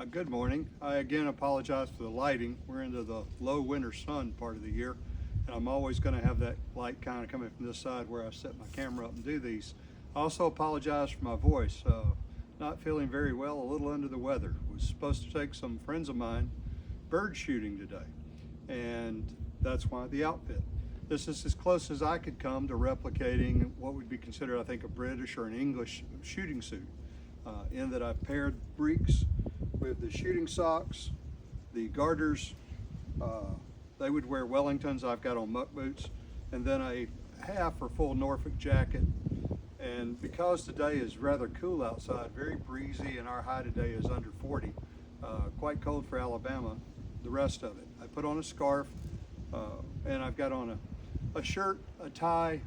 Good morning. I again apologize for the lighting. We're into the low winter sun part of the year, and I'm always going to have that light kind of coming from this side where I set my camera up and do these. I also apologize for my voice. Not feeling very well, a little under the weather. Was supposed to take some friends of mine bird shooting today, and that's why the outfit. This is as close as I could come to replicating what would be considered, I think, a British or an English shooting suit, in that I've paired breeks with the shooting socks, the garters. They would wear Wellingtons. I've got on muck boots, and then a half or full Norfolk jacket. And because today is rather cool outside, very breezy, and our high today is under 40, quite cold for Alabama, the rest of it. I put on a scarf, and I've got on a shirt, a tie,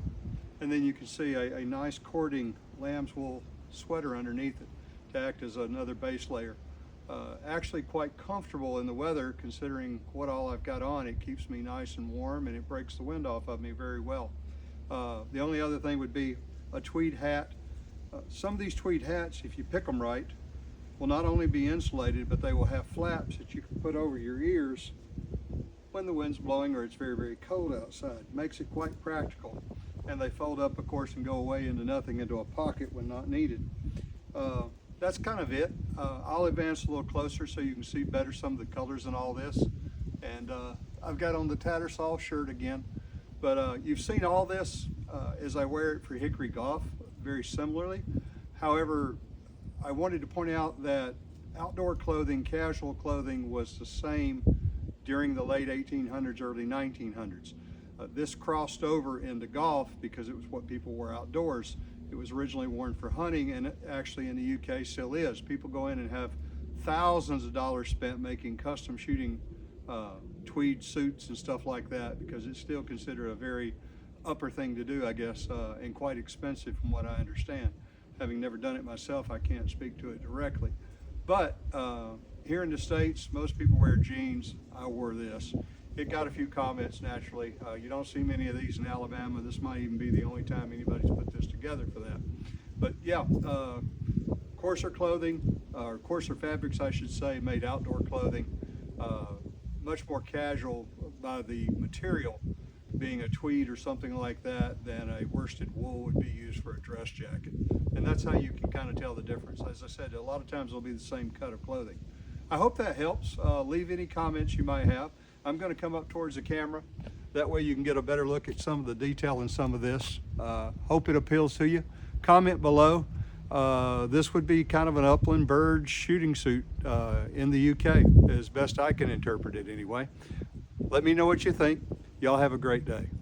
and then you can see a nice cording lamb's wool sweater underneath it to act as another base layer. Actually quite comfortable in the weather, considering what all I've got on. It keeps me nice and warm, and it breaks the wind off of me very well. The only other thing would be a tweed hat. Some of these tweed hats, if you pick them right, will not only be insulated, but they will have flaps that you can put over your ears when the wind's blowing or it's very, very cold outside. Makes it quite practical. And they fold up, of course, and go away into nothing, into a pocket when not needed. That's kind of it. I'll advance a little closer so you can see better some of the colors in all this. And I've got on the Tattersall shirt again. But you've seen all this as I wear it for Hickory Golf, very similarly. However, I wanted to point out that outdoor clothing, casual clothing, was the same during the late 1800s, early 1900s. This crossed over into golf because it was what people wore outdoors. It was originally worn for hunting, and it actually in the UK still is. People go in and have thousands of dollars spent making custom shooting tweed suits and stuff like that, because it's still considered a very upper thing to do, I guess, and quite expensive from what I understand. Having never done it myself, I can't speak to it directly. But here in the States, most people wear jeans. I wore this. It got a few comments naturally. You don't see many of these in Alabama. This might even be the only time anybody's put this together for that. But yeah, coarser clothing, or coarser fabrics, I should say, made outdoor clothing. Much more casual by the material, being a tweed or something like that, than a worsted wool would be used for a dress jacket. And that's how you can kind of tell the difference. As I said, a lot of times it'll be the same cut of clothing. I hope that helps. Leave any comments you might have. I'm going to come up towards the camera. That way you can get a better look at some of the detail in some of this. Hope it appeals to you. Comment below. This would be kind of an upland bird shooting suit in the UK, as best I can interpret it anyway. Let me know what you think. Y'all have a great day.